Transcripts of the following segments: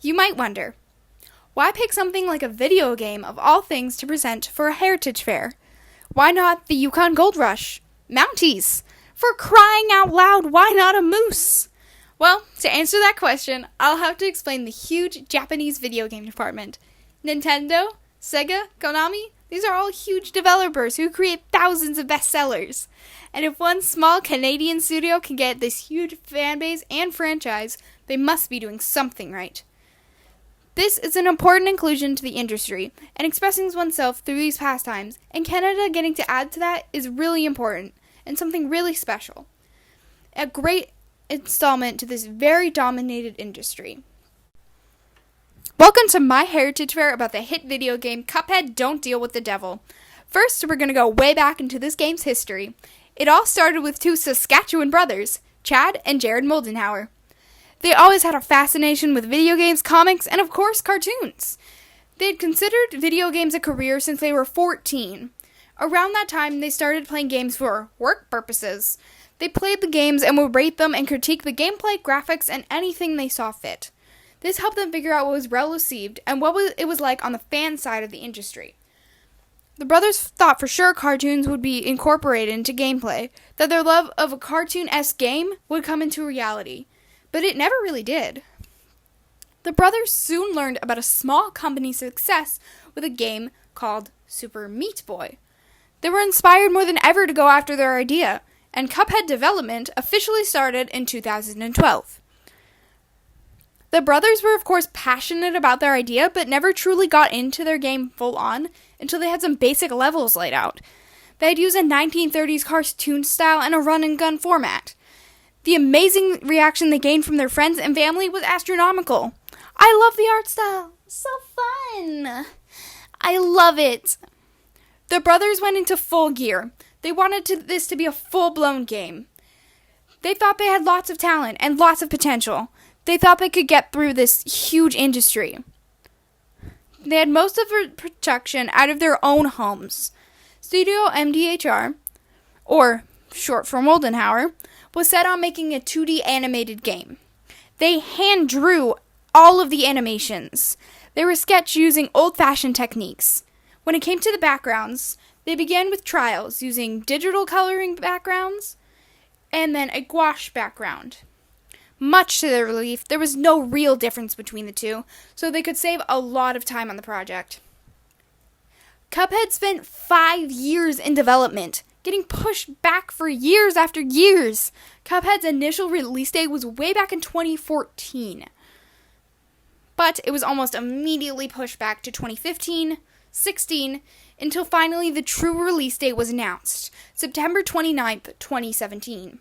You might wonder, why pick something like a video game of all things to present for a heritage fair? Why not the Yukon Gold Rush? Mounties! For crying out loud, why not a moose? Well, to answer that question, I'll have to explain the huge Japanese video game department. Nintendo, Sega, Konami, these are all huge developers who create thousands of bestsellers. And if one small Canadian studio can get this huge fan base and franchise, they must be doing something right. This is an important inclusion to the industry, and expressing oneself through these pastimes, and Canada getting to add to that is really important, and something really special. A great installment to this very dominated industry. Welcome to my heritage fair about the hit video game Cuphead Don't Deal with the Devil. First, we're going to go way back into this game's history. It all started with two Saskatchewan brothers, Chad and Jared Moldenhauer. They always had a fascination with video games, comics, and of course cartoons. They had considered video games a career since they were 14. Around that time, they started playing games for work purposes. They played the games and would rate them and critique the gameplay, graphics, and anything they saw fit. This helped them figure out what was well received and what it was like on the fan side of the industry. The brothers thought for sure cartoons would be incorporated into gameplay, that their love of a cartoon-esque game would come into reality. But it never really did. The brothers soon learned about a small company's success with a game called Super Meat Boy. They were inspired more than ever to go after their idea, and Cuphead development officially started in 2012. The brothers were of course passionate about their idea, but never truly got into their game full on until they had some basic levels laid out. They had used a 1930s cartoon style and a run-and-gun format. The amazing reaction they gained from their friends and family was astronomical. I love the art style. So fun. I love it. The brothers went into full gear. They wanted this to be a full-blown game. They thought they had lots of talent and lots of potential. They thought they could get through this huge industry. They had most of their production out of their own homes. Studio MDHR, or short for Moldenhauer, was set on making a 2D animated game. They hand-drew all of the animations. They were sketched using old-fashioned techniques. When it came to the backgrounds, they began with trials using digital coloring backgrounds and then a gouache background. Much to their relief, there was no real difference between the two, so they could save a lot of time on the project. Cuphead spent 5 years in development, getting pushed back for years after years. Cuphead's initial release date was way back in 2014. But it was almost immediately pushed back to 2015, 16, until finally the true release date was announced, September 29th, 2017.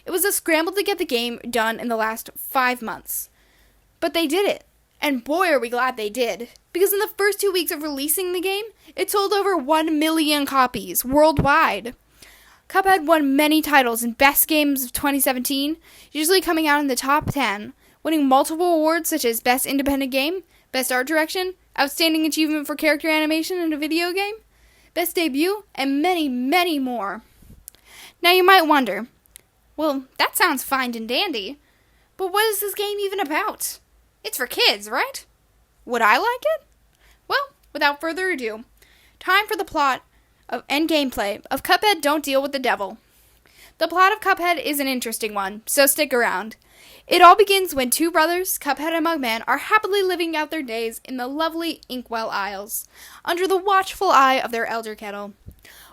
It was a scramble to get the game done in the last 5 months. But they did it. And boy are we glad they did. Because in the first 2 weeks of releasing the game, it sold over 1 million copies worldwide. Cuphead won many titles in Best Games of 2017, usually coming out in the top 10, winning multiple awards such as Best Independent Game, Best Art Direction, Outstanding Achievement for Character Animation in a Video Game, Best Debut, and many, many more. Now you might wonder, well, that sounds fine and dandy, but what is this game even about? It's for kids, right? Would I like it? Well, without further ado, time for the plot and gameplay of Cuphead Don't Deal with the Devil. The plot of Cuphead is an interesting one, so stick around. It all begins when two brothers, Cuphead and Mugman, are happily living out their days in the lovely Inkwell Isles, under the watchful eye of their elder kettle.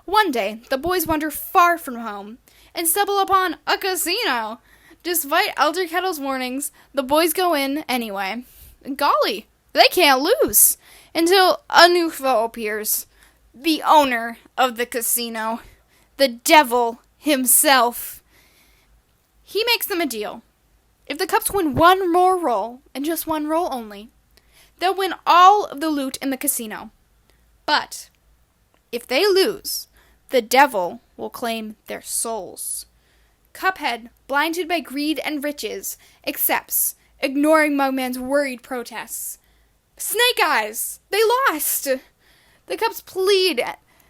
One day, the boys wander far from home and stumble upon a casino. Despite Elder Kettle's warnings, the boys go in anyway. Golly, they can't lose, until a new foe appears. The owner of the casino. The devil himself. He makes them a deal. If the Cups win one more roll, and just one roll only, they'll win all of the loot in the casino. But if they lose, the devil will claim their souls. Cuphead, blinded by greed and riches, accepts, ignoring Mugman's worried protests. Snake Eyes! They lost! The Cups plead.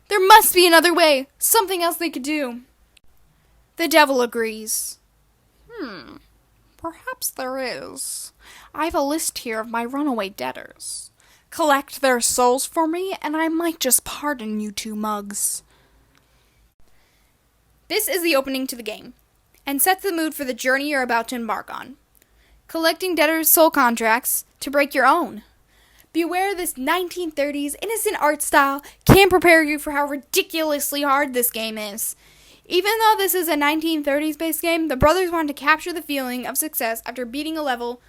There must be another way, something else they could do. The devil agrees. Perhaps there is. I have a list here of my runaway debtors. Collect their souls for me, and I might just pardon you two mugs. This is the opening to the game, and sets the mood for the journey you're about to embark on. Collecting debtors' soul contracts to break your own. Beware this 1930s innocent art style can prepare you for how ridiculously hard this game is. Even though this is a 1930s-based game, the brothers wanted to capture the feeling of success after beating a level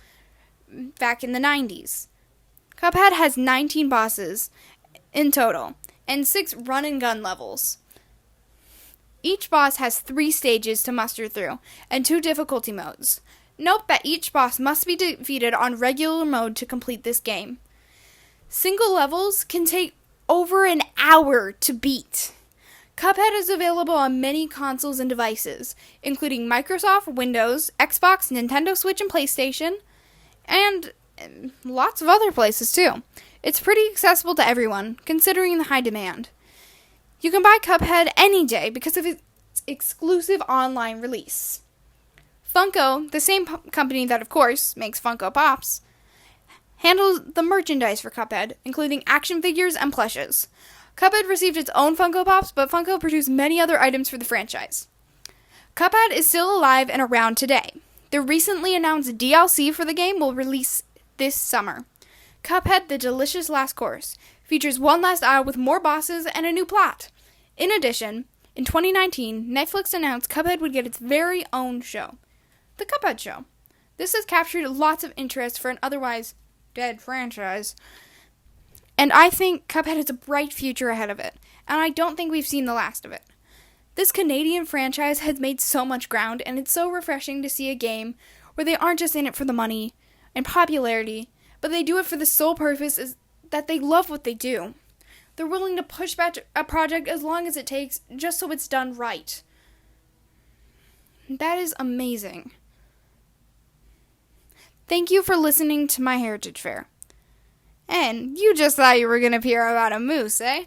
back in the 90s. Cuphead has 19 bosses in total, and 6 run-and-gun levels. Each boss has 3 stages to muster through, and 2 difficulty modes. Note that each boss must be defeated on regular mode to complete this game. Single levels can take over an hour to beat. Cuphead is available on many consoles and devices, including Microsoft, Windows, Xbox, Nintendo Switch, and PlayStation, and lots of other places too. It's pretty accessible to everyone, considering the high demand. You can buy Cuphead any day because of its exclusive online release. Funko, the same company that of course makes Funko Pops, handles the merchandise for Cuphead, including action figures and plushes. Cuphead received its own Funko Pops, but Funko produced many other items for the franchise. Cuphead is still alive and around today. The recently announced DLC for the game will release this summer. Cuphead, The Delicious Last Course, features one last aisle with more bosses and a new plot. In addition, in 2019, Netflix announced Cuphead would get its very own show, The Cuphead Show. This has captured lots of interest for an otherwise dead franchise, and I think Cuphead has a bright future ahead of it, and I don't think we've seen the last of it. This Canadian franchise has made so much ground, and it's so refreshing to see a game where they aren't just in it for the money and popularity, but they do it for the sole purpose is that they love what they do. They're willing to push back a project as long as it takes, just so it's done right. That is amazing. Thank you for listening to my Heritage Fair. And you just thought you were going to hear about a moose, eh?